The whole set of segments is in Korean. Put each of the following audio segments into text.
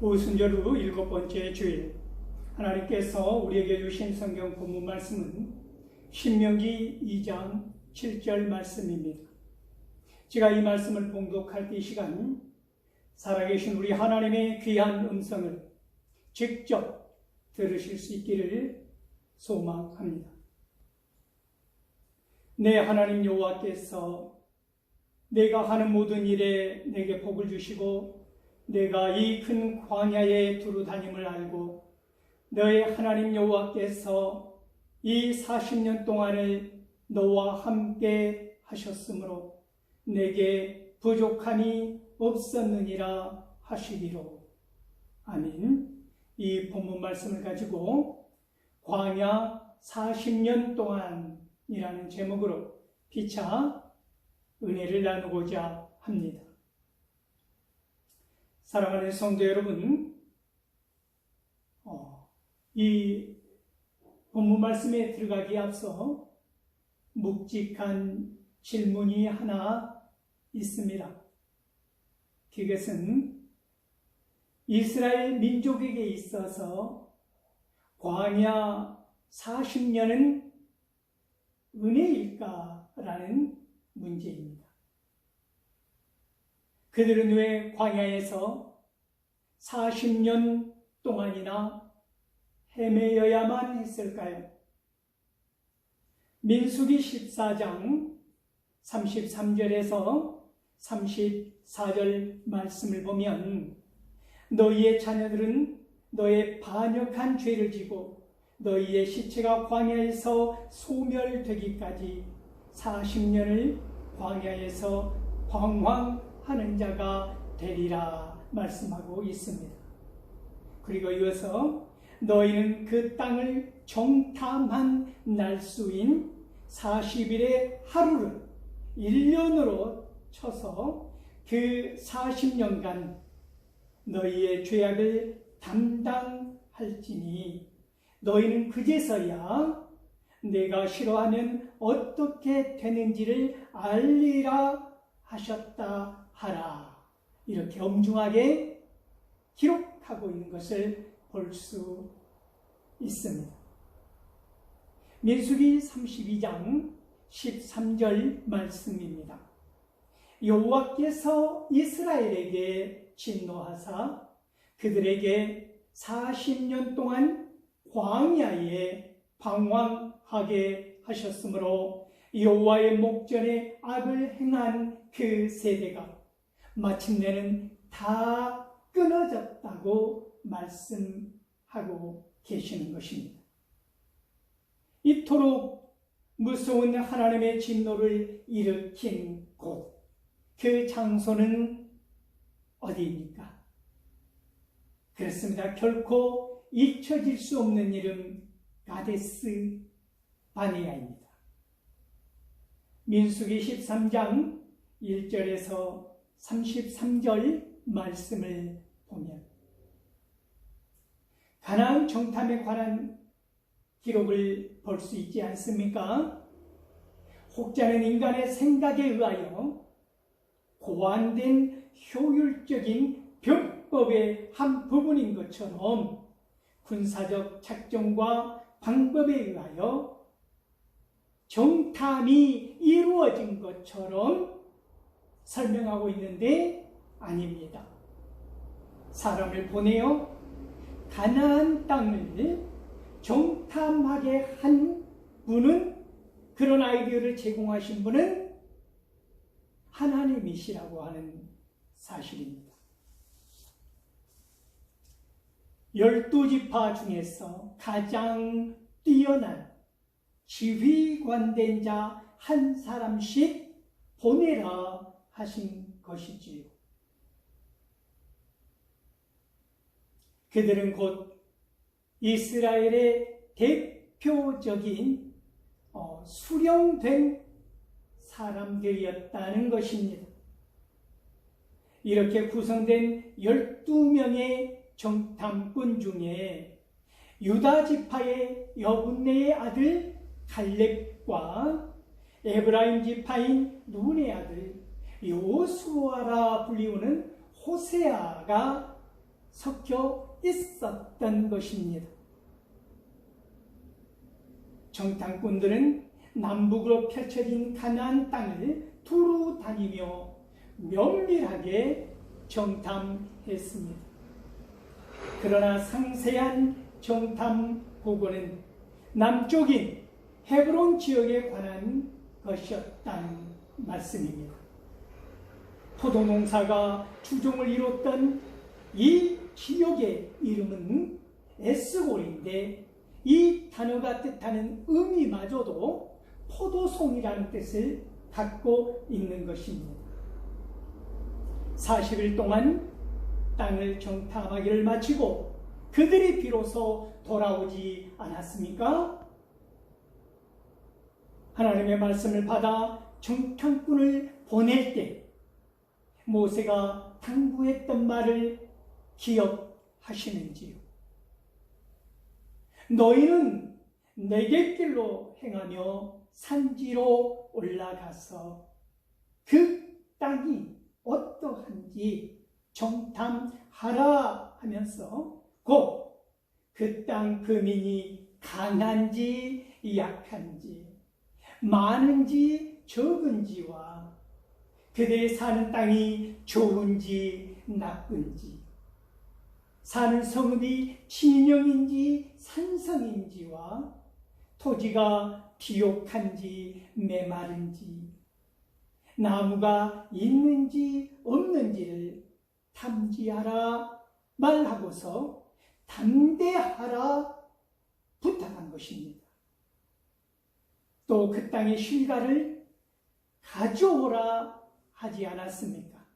오순절 후 7번째 주일, 하나님께서 우리에게 주신 성경 본문 말씀은 신명기 2장 7절 말씀입니다. 제가 이 말씀을 봉독할 때 이 시간 살아계신 우리 하나님의 귀한 음성을 직접 들으실 수 있기를 소망합니다. 내 하나님 여호와께서 내가 하는 모든 일에 내게 복을 주시고 내가 이 큰 광야에 두루 다님을 알고 너의 하나님 여호와께서 이 40년 동안을 너와 함께 하셨으므로 내게 부족함이 없었느니라 하시기로. 아멘. 이 본문 말씀을 가지고 광야 40년 동안이라는 제목으로 피차 은혜를 나누고자 합니다. 사랑하는 성도 여러분, 이 본문 말씀에 들어가기에 앞서 묵직한 질문이 하나 있습니다. 그것은 이스라엘 민족에게 있어서 광야 40년은 은혜일까라는 문제입니다. 그들은 왜 광야에서 40년 동안이나 헤매여야만 했을까요? 민수기 14장 33절에서 34절 말씀을 보면 너희의 자녀들은 너의 반역한 죄를 지고 너희의 시체가 광야에서 소멸되기까지 40년을 광야에서 방황하는 자가 되리라 말씀하고 있습니다. 그리고 이어서 너희는 그 땅을 정탐한 날수인 40일의 하루를 1년으로 쳐서 그 40년간 너희의 죄악을 담당할지니 너희는 그제서야 내가 싫어하면 어떻게 되는지를 알리라 하셨다 하라. 이렇게 엄중하게 기록하고 있는 것을 볼 수 있습니다. 민수기 32장 13절 말씀입니다. 여호와께서 이스라엘에게 진노하사 그들에게 40년 동안 광야에 방황하게 하셨으므로 여호와의 목전에 악을 행한 그 세대가 마침내는 다 끊어졌다고 말씀하고 계시는 것입니다. 이토록 무서운 하나님의 진노를 일으킨 곳, 그 장소는 어디입니까? 그렇습니다. 결코 잊혀질 수 없는 이름 가데스 바네아입니다. 민수기 13장 1절에서 33절 말씀을 보면 가나안 정탐에 관한 기록을 볼 수 있지 않습니까? 혹자는 인간의 생각에 의하여 고안된 효율적인 병법의 한 부분인 것처럼 군사적 작전과 방법에 의하여 정탐이 이루어진 것처럼 설명하고 있는데 아닙니다. 사람을 보내어 가나안 땅을 정탐하게 한 분은, 그런 아이디어를 제공하신 분은 하나님이시라고 하는 사실입니다. 12지파 중에서 가장 뛰어난 지휘관된 자 한 사람씩 보내라 하신 것이지요. 그들은 곧 이스라엘의 대표적인 수령된 사람들이었다는 것입니다. 이렇게 구성된 12명의 정탐꾼 중에 유다 지파의 여분네의 아들 갈렙과 에브라임 지파인 눈의 아들 요수아라 불리우는 호세아가 섞여 있었던 것입니다. 정탐꾼들은 남북으로 펼쳐진 가나안 땅을 두루 다니며 면밀하게 정탐했습니다. 그러나 상세한 정탐 보고는 남쪽인 헤브론 지역에 관한 것이었다는 말씀입니다. 포도농사가 주종을 이뤘던 이 지역의 이름은 에스골인데 이 단어가 뜻하는 의미마저도 포도송이라는 뜻을 갖고 있는 것입니다. 40일 동안 땅을 정탐하기를 마치고 그들이 비로소 돌아오지 않았습니까? 하나님의 말씀을 받아 정탐꾼을 보낼 때 모세가 당부했던 말을 기억하시는지요? 너희는 내게 길로 행하며 산지로 올라가서 그 땅이 어떠한지 정탐하라 하면서 곧 그 땅 거민이 강한지 약한지 많은지 적은지와 그들이 사는 땅이 좋은지 나쁜지 사는 성읍이 진영인지 산성인지와 토지가 비옥한지 메마른지 나무가 있는지 없는지를 탐지하라 말하고서 담대하라 부탁한 것입니다. 또 그 땅의 실과를 가져오라 하지 않았습니까?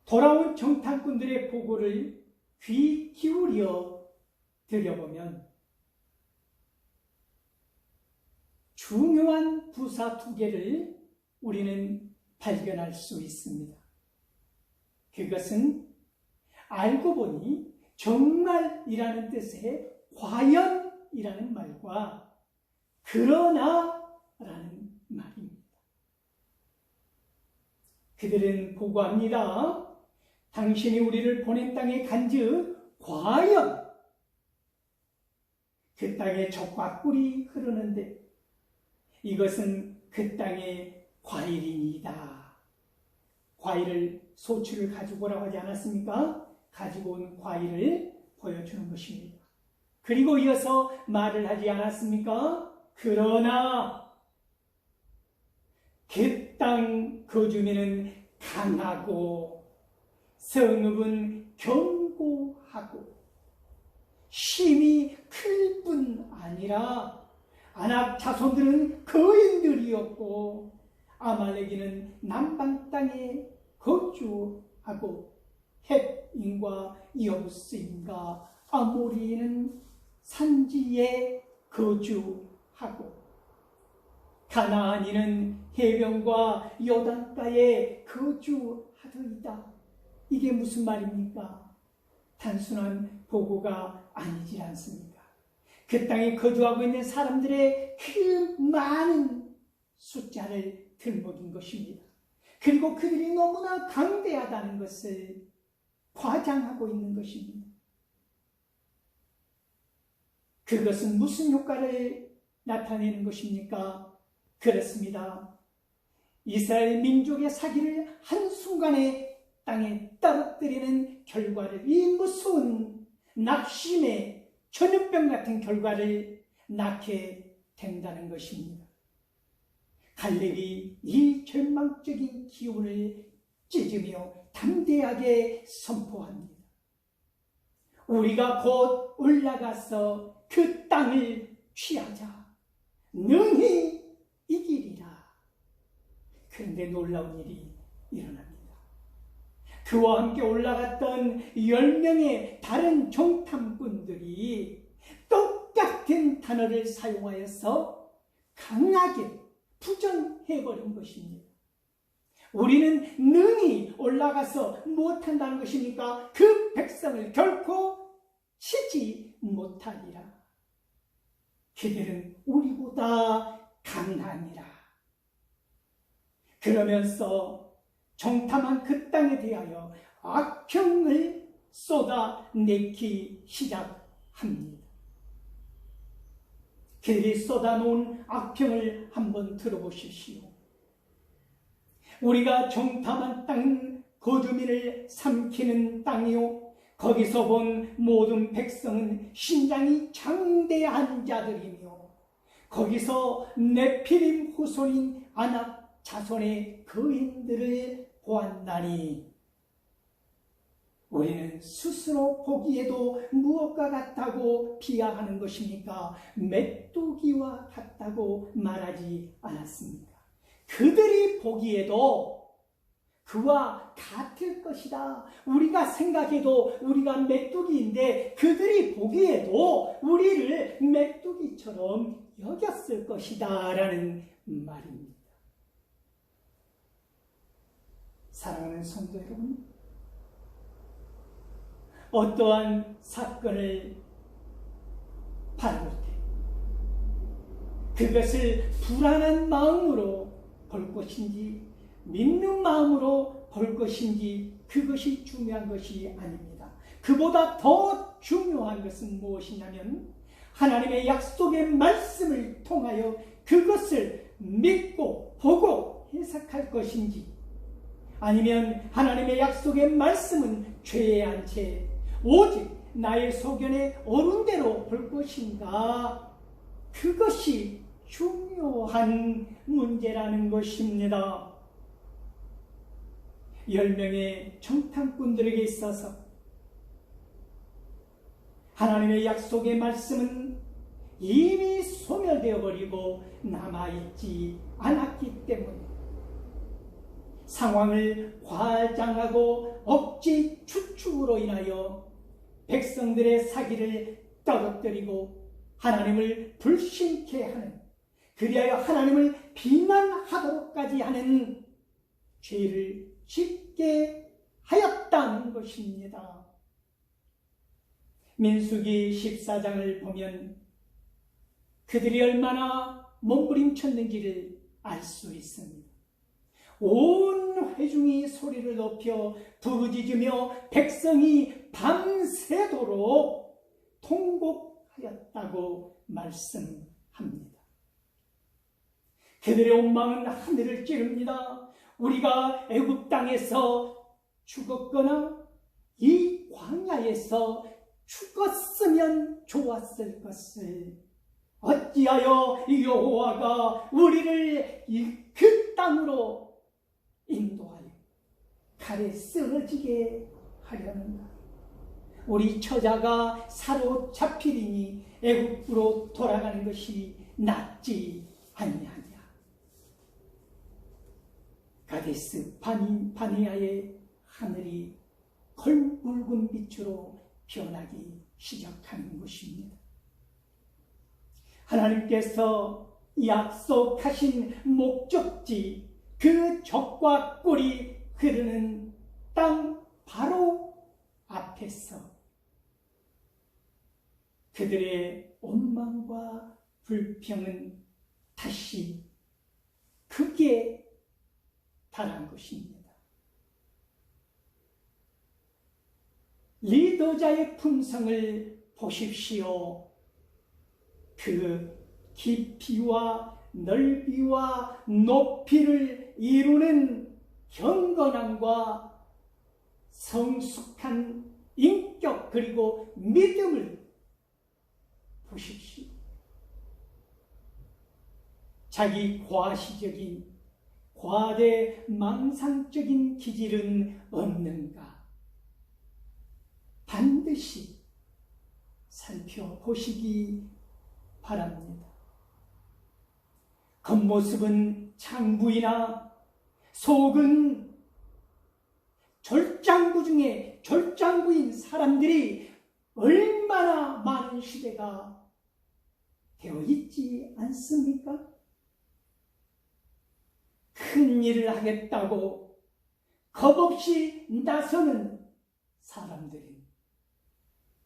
돌아온 정탐꾼들의 보고를 귀 기울여 들여보면 중요한 부사 두 개를 우리는 발견할 수 있습니다. 그것은 알고 보니 정말이라는 뜻의 과연이라는 말과 그러나라는 말입니다. 그들은 보고합니다. 당신이 우리를 보낸 땅에 간즉 과연 그 땅에 젖과 꿀이 흐르는데 이것은 그 땅의 과일이니이다. 과일을 소출을 가지고 오라고 하지 않았습니까? 가지고 온 과일을 보여주는 것입니다. 그리고 이어서 말을 하지 않았습니까? 그러나 그 땅 거주민은 강하고 성읍은 견고하고 힘이 클 뿐 아니라 아낙 자손들은 거인들이었고 아말렉이는 남방 땅에 거주하고 헷인과 여부스인과 아모리는 산지에 거주하고 가나안인은 해변과 요단가에 거주하더이다. 이게 무슨 말입니까? 단순한 보고가 아니지 않습니까? 그 땅에 거주하고 있는 사람들의 그 많은 숫자를 들먹인 것입니다. 그리고 그들이 너무나 강대하다는 것을 과장하고 있는 것입니다. 그것은 무슨 효과를 나타내는 것입니까? 그렇습니다. 이스라엘 민족의 사기를 한순간에 땅에 떨어뜨리는 결과를, 이 무서운 낙심의 전염병 같은 결과를 낳게 된다는 것입니다. 갈렙이 이 절망적인 기운을 찢으며 담대하게 선포합니다. 우리가 곧 올라가서 그 땅을 취하자. 능히 이기리라. 그런데 놀라운 일이 일어납니다. 그와 함께 올라갔던 10명의 다른 정탐꾼들이 똑같은 단어를 사용하여서 강하게 부정해버린 것입니다. 우리는 능히 올라가서 못한다는 것이니까 그 백성을 결코 치지 못하리라. 그들은 우리보다 강하니라. 그러면서 정탐한 그 땅에 대하여 악평을 쏟아내기 시작합니다. 그들이 쏟아놓은 악평을 한번 들어보십시오. 우리가 정탐한 땅은 거두민을 삼키는 땅이요, 거기서 본 모든 백성은 신장이 장대한 자들이며, 거기서 네피림 후손인 아낙 자손의 거인들을 보았나니, 우리는 스스로 보기에도 무엇과 같다고 비하하는 것입니까? 메뚜기와 같다고 말하지 않았습니까? 그들이 보기에도 그와 같을 것이다. 우리가 생각해도 우리가 메뚜기인데 그들이 보기에도 우리를 메뚜기처럼 여겼을 것이다 라는 말입니다. 사랑하는 성도 여러분, 어떠한 사건을 바라볼 때 그것을 불안한 마음으로 볼 것인지 믿는 마음으로 볼 것인지 그것이 중요한 것이 아닙니다. 그보다 더 중요한 것은 무엇이냐면 하나님의 약속의 말씀을 통하여 그것을 믿고 보고 해석할 것인지, 아니면 하나님의 약속의 말씀은 죄한 채 오직 나의 소견에 옳은 대로 볼 것인가, 그것이 중요한 문제라는 것입니다. 10명의 정탐꾼들에게 있어서 하나님의 약속의 말씀은 이미 소멸되어 버리고 남아있지 않았기 때문에 상황을 과장하고 억지 추측으로 인하여 백성들의 사기를 떨어뜨리고 하나님을 불신케 하는, 그리하여 하나님을 비난하도록까지 하는 죄를 짓게 하였다는 것입니다. 민수기 14장을 보면 그들이 얼마나 몸부림쳤는지를 알 수 있습니다. 온 회중이 소리를 높여 부르짖으며 백성이 밤새도록 통곡하였다고 말씀합니다. 그들의 온망은 하늘을 찌릅니다. 우리가 애굽 땅에서 죽었거나 이 광야에서 죽었으면 좋았을 것을 어찌하여 여호와가 우리를 그 땅으로 인도하여 칼에 쓰러지게 하려는가? 우리 처자가 사로잡히리니 애굽으로 돌아가는 것이 낫지 아니하냐. 가데스 바네아의 하늘이 헐붉은 빛으로 변하기 시작하는 것입니다. 하나님께서 약속하신 목적지, 그 적과 꿀이 흐르는 땅 바로 앞에서 그들의 원망과 불평은 다시 극에 달한 것입니다. 리더자의 품성을 보십시오. 그 깊이와 넓이와 높이를 이루는 경건함과 성숙한 인격 그리고 믿음을 보십시오. 자기 과시적인 과대 망상적인 기질은 없는가? 반드시 살펴보시기 바랍니다. 겉모습은 장부이나 속은 절장부 중에 절장부인 사람들이 얼마나 많은 시대가 되어 있지 않습니까? 큰 일을 하겠다고 겁없이 나서는 사람들이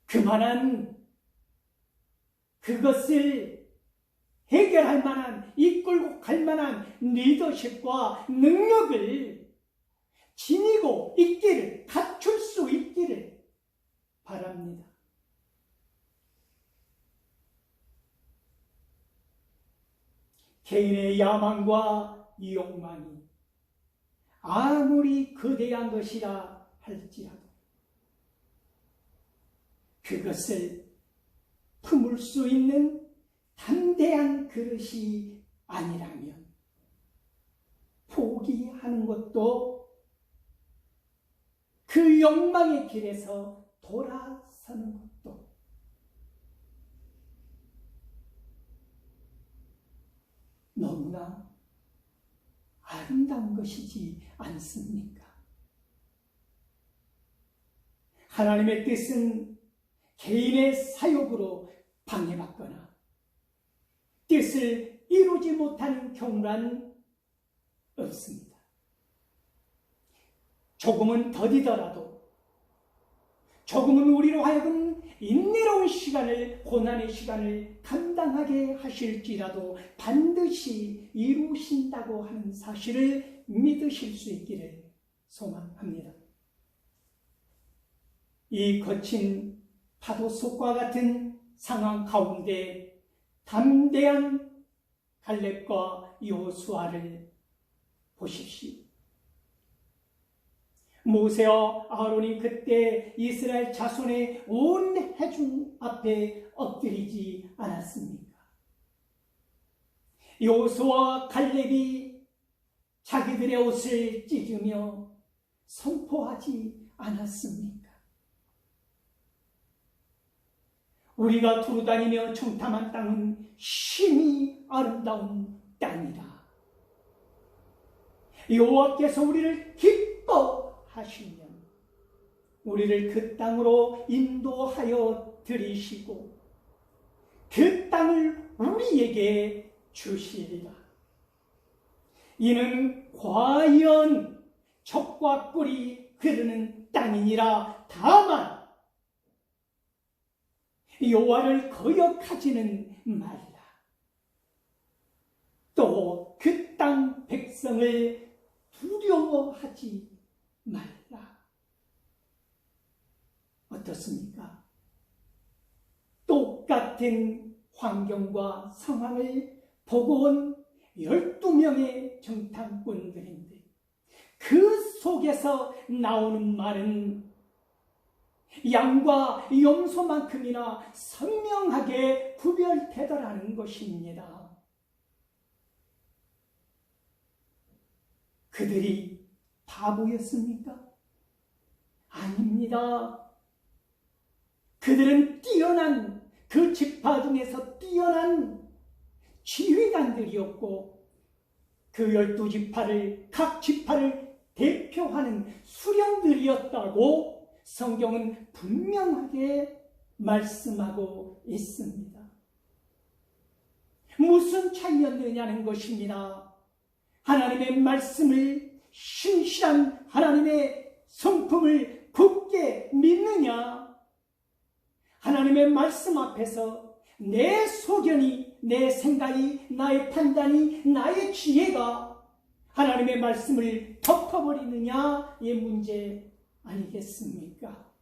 그만한 그것을 해결할 만한, 이끌고 갈 만한 리더십과 능력을 지니고 있기를, 갖추 개인의 야망과 욕망이 아무리 거대한 것이라 할지라도 그것을 품을 수 있는 담대한 그릇이 아니라면 포기하는 것도 그 욕망의 길에서 돌아서는 것도 너무나 아름다운 것이지 않습니까? 하나님의 뜻은 개인의 사욕으로 방해받거나 뜻을 이루지 못하는 경우란 없습니다. 조금은 더디더라도 조금은 우리로 하여금 인내로운 시간을, 고난의 시간을 감당하게 하실지라도 반드시 이루신다고 하는 사실을 믿으실 수 있기를 소망합니다. 이 거친 파도 속과 같은 상황 가운데 담대한 갈렙과 여호수아를 보십시오. 모세와 아론이 그때 이스라엘 자손의 온 회중 앞에 엎드리지 않았습니까? 여호수아와 갈렙이 자기들의 옷을 찢으며 선포하지 않았습니까? 우리가 두루다니며 청탐한 땅은 심히 아름다운 땅이다. 여호와께서 우리를 기뻐하시면 우리를 그 땅으로 인도하여 들이시고 그 땅을 우리에게 주시리라. 이는 과연 젖과 꿀이 흐르는 땅이니라. 다만 여호와를 거역하지는 말라. 또 그 땅 백성을 두려워하지 말라. 어떻습니까? 똑같은 환경과 상황을 보고 온 12명의 정탐꾼들인데 그 속에서 나오는 말은 양과 염소만큼이나 선명하게 구별되더라는 것입니다. 그들이 바보였습니까? 아닙니다. 그들은 뛰어난, 그 지파 중에서 뛰어난 지휘관들이었고 그 12지파를, 각 지파를 대표하는 수령들이었다고 성경은 분명하게 말씀하고 있습니다. 무슨 차이였느냐는 것입니다. 하나님의 말씀을, 신실한 하나님의 성품을 굳게 믿느냐, 하나님의 말씀 앞에서 내 소견이, 내 생각이, 나의 판단이, 나의 지혜가 하나님의 말씀을 덮어버리느냐의 문제 아니겠습니까?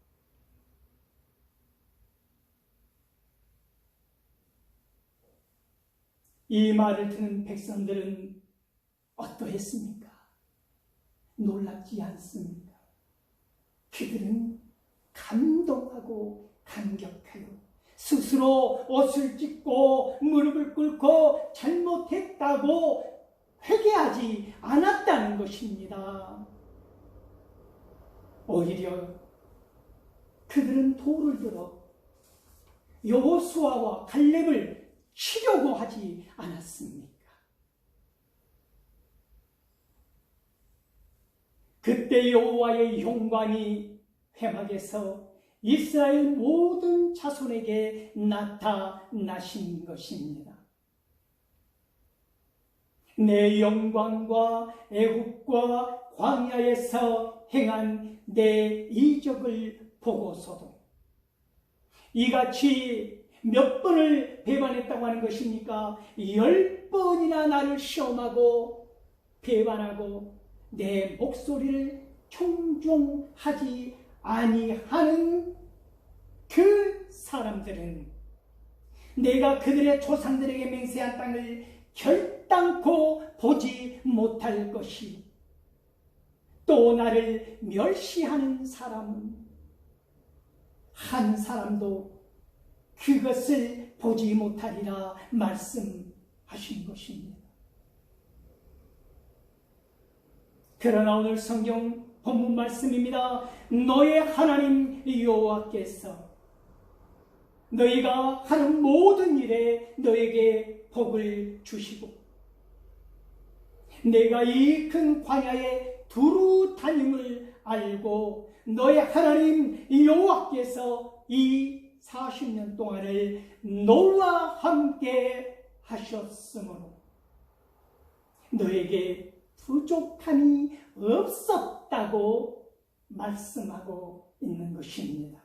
이 말을 듣는 백성들은 어떠했습니까? 놀랍지 않습니까? 그들은 감동하고 감격하여 스스로 옷을 찢고 무릎을 꿇고 잘못했다고 회개하지 않았다는 것입니다. 오히려 그들은 돌을 들어 여호수아와 갈렙을 치려고 하지 않았습니까? 그때 여호와의 영광이 회막에서 이스라엘 모든 자손에게 나타나신 것입니다. 내 영광과 애국과 광야에서 행한 내 이적을 보고서도 이같이 몇 번을 배반했다고 하는 것입니까? 10번이나 나를 시험하고 배반하고 내 목소리를 청종하지 아니하는 그 사람들은 내가 그들의 조상들에게 맹세한 땅을 결단코 보지 못할 것이, 또 나를 멸시하는 사람은 한 사람도 그것을 보지 못하리라 말씀하신 것입니다. 그러나 오늘 성경 본문 말씀입니다. 너의 하나님 여호와께서 너희가 하는 모든 일에 너에게 복을 주시고, 내가 이 큰 광야에 두루 다님을 알고 너의 하나님 여호와께서 이 40년 동안을 너와 함께 하셨으므로 너에게 부족함이 없었다고 말씀하고 있는 것입니다.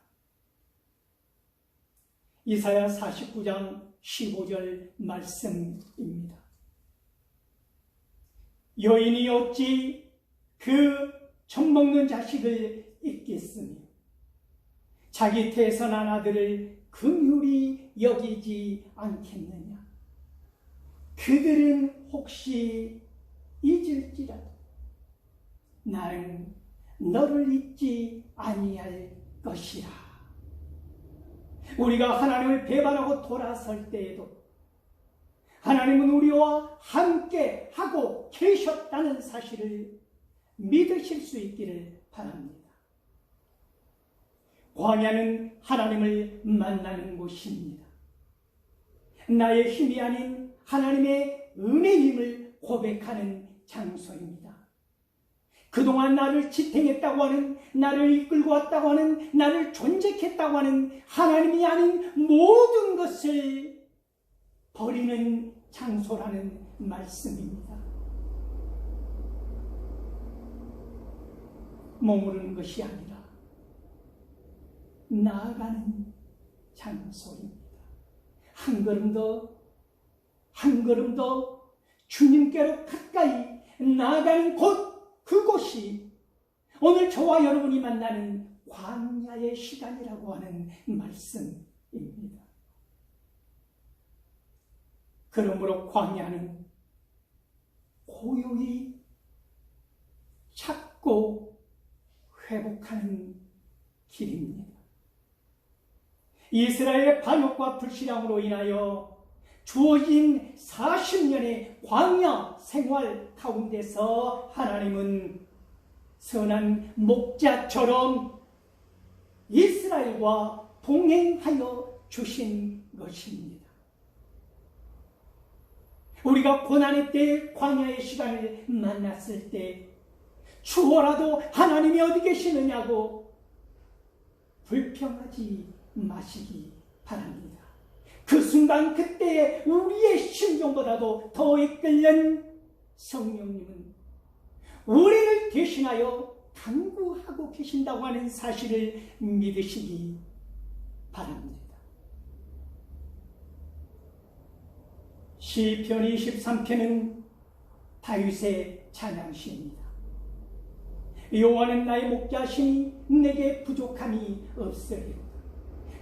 이사야 49장 15절 말씀입니다. 여인이 어찌 그 젖먹는 자식을 잊겠으며 자기 태선한 아들을 긍휼히 여기지 않겠느냐. 그들은 혹시 잊을지라도 나는 너를 잊지 아니할 것이라. 우리가 하나님을 배반하고 돌아설 때에도 하나님은 우리와 함께 하고 계셨다는 사실을 믿으실 수 있기를 바랍니다. 광야는 하나님을 만나는 곳입니다. 나의 힘이 아닌 하나님의 은혜임을 고백하는 장소입니다. 그동안 나를 지탱했다고 하는, 나를 이끌고 왔다고 하는, 나를 존재했다고 하는 하나님이 아닌 모든 것을 버리는 장소라는 말씀입니다. 머무르는 것이 아니라 나아가는 장소입니다. 한 걸음 더, 한 걸음 더 주님께로 가까이 나아가는 곳, 그곳이 오늘 저와 여러분이 만나는 광야의 시간이라고 하는 말씀입니다. 그러므로 광야는 고요히 찾고 회복하는 길입니다. 이스라엘의 반역과 불신앙으로 인하여 주어진 40년의 광야 생활 가운데서 하나님은 선한 목자처럼 이스라엘과 동행하여 주신 것입니다. 우리가 고난의 때, 광야의 시간을 만났을 때 추워라도 하나님이 어디 계시느냐고 불평하지 마시기 바랍니다. 그 순간 그때에 우리의 심정보다도 더 이끌는 성령님은 우리를 대신하여 간구하고 계신다고 하는 사실을 믿으시기 바랍니다. 시편 23편은 다윗의 찬양시입니다. 여호와는 나의 목자시니 내게 부족함이 없으리로다.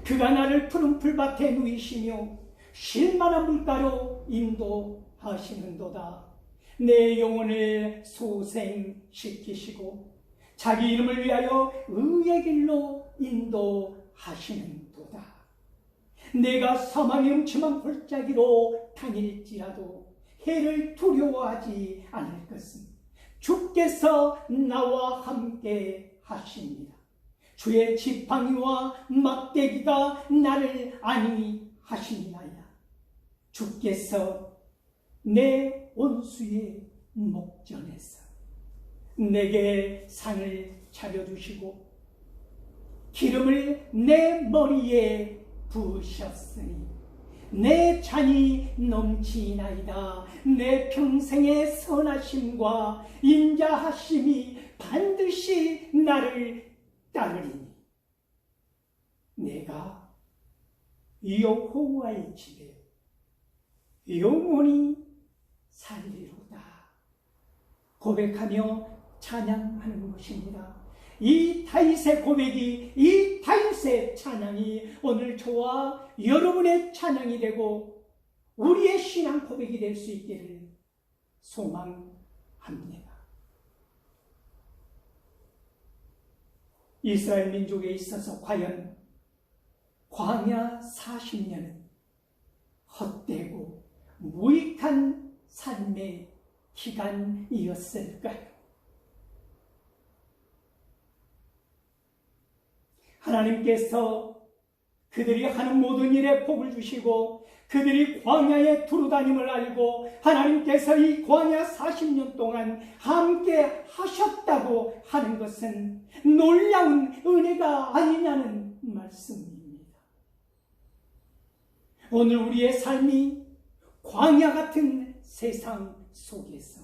그가 나를 푸른 풀밭에 누이시며 쉴만한 물가로 인도하시는도다. 내 영혼을 소생시키시고 자기 이름을 위하여 의의 길로 인도하시는도다. 내가 사망의 음침한 골짜기로 다닐지라도 해를 두려워하지 않을 것은 주께서 나와 함께 하십니다. 주의 지팡이와 막대기가 나를 안위하시니라야. 주께서 내 원수의 목전에서 내게 상을 차려주시고 기름을 내 머리에 부으셨으니 내 잔이 넘치나이다. 내 평생의 선하심과 인자하심이 반드시 나를 따르리니 내가 여호와의 집에 영원히 살리로다. 고백하며 찬양하는 것입니다. 이 다윗의 고백이, 이 다윗의 찬양이 오늘 저와 여러분의 찬양이 되고 우리의 신앙 고백이 될 수 있기를 소망합니다. 이스라엘 민족에 있어서 과연 광야 40년은 헛되고 무익한 삶의 기간이었을까요? 하나님께서 그들이 하는 모든 일에 복을 주시고 그들이 광야에 두루다님을 알고 하나님께서 이 광야 40년 동안 함께 하셨다고 하는 것은 놀라운 은혜가 아니냐는 말씀입니다. 오늘 우리의 삶이 광야 같은 세상 속에서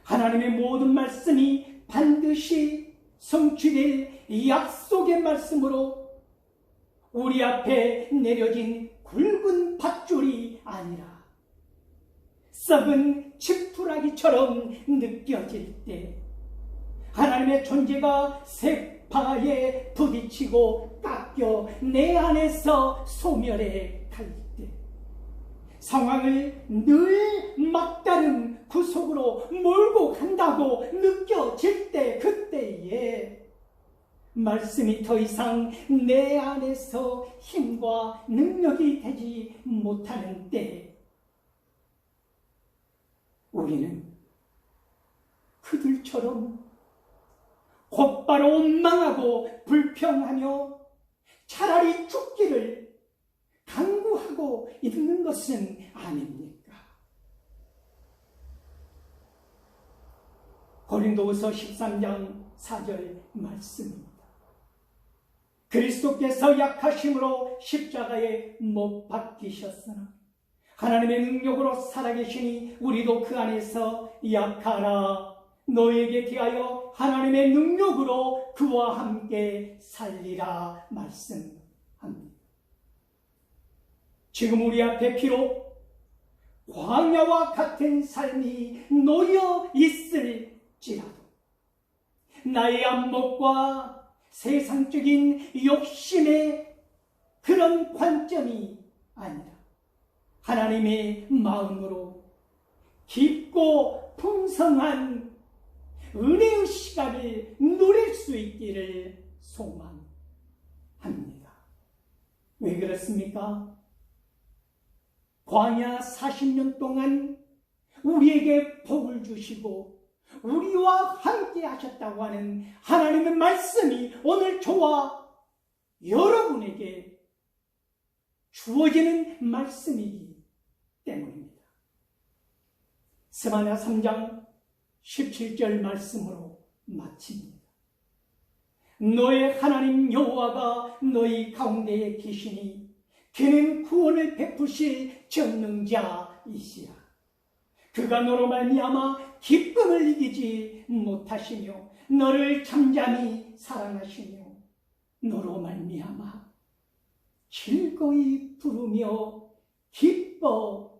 하나님의 모든 말씀이 반드시 성취될 약속의 말씀으로 우리 앞에 내려진 굵은 밧줄이 아니라 썩은 지푸라기처럼 느껴질 때 하나님의 존재가 세파에 부딪히고 깎여 내 안에서 소멸해 갈 때 상황을 늘 막다른 구속으로 몰고 간다고 느껴질 때 그때에 말씀이 더 이상 내 안에서 힘과 능력이 되지 못하는 때 우리는 그들처럼 곧바로 원망하고 불평하며 차라리 죽기를 강구하고 있는 것은 아닙니까? 고린도후서 13장 4절 말씀입니다. 그리스도께서 약하심으로 십자가에 못 박히셨으나 하나님의 능력으로 살아계시니 우리도 그 안에서 약하라. 너에게 대하여 하나님의 능력으로 그와 함께 살리라 말씀합니다. 지금 우리 앞에 비록 광야와 같은 삶이 놓여 있을지라도 나의 안목과 세상적인 욕심의 그런 관점이 아니라 하나님의 마음으로 깊고 풍성한 은혜의 시간을 누릴 수 있기를 소망합니다. 왜 그렇습니까? 광야 40년 동안 우리에게 복을 주시고 우리와 함께 하셨다고 하는 하나님의 말씀이 오늘 저와 여러분에게 주어지는 말씀이기 때문입니다. 스가랴 3장 17절 말씀으로 마칩니다. 너의 하나님 여호와가 너희 가운데에 계시니 그는 구원을 베푸실 전능자이시라. 그가 너로 말미암아 기쁨을 이기지 못하시며 너를 잠잠히 사랑하시며 너로 말미암아 즐거이 부르며 기뻐하시리라.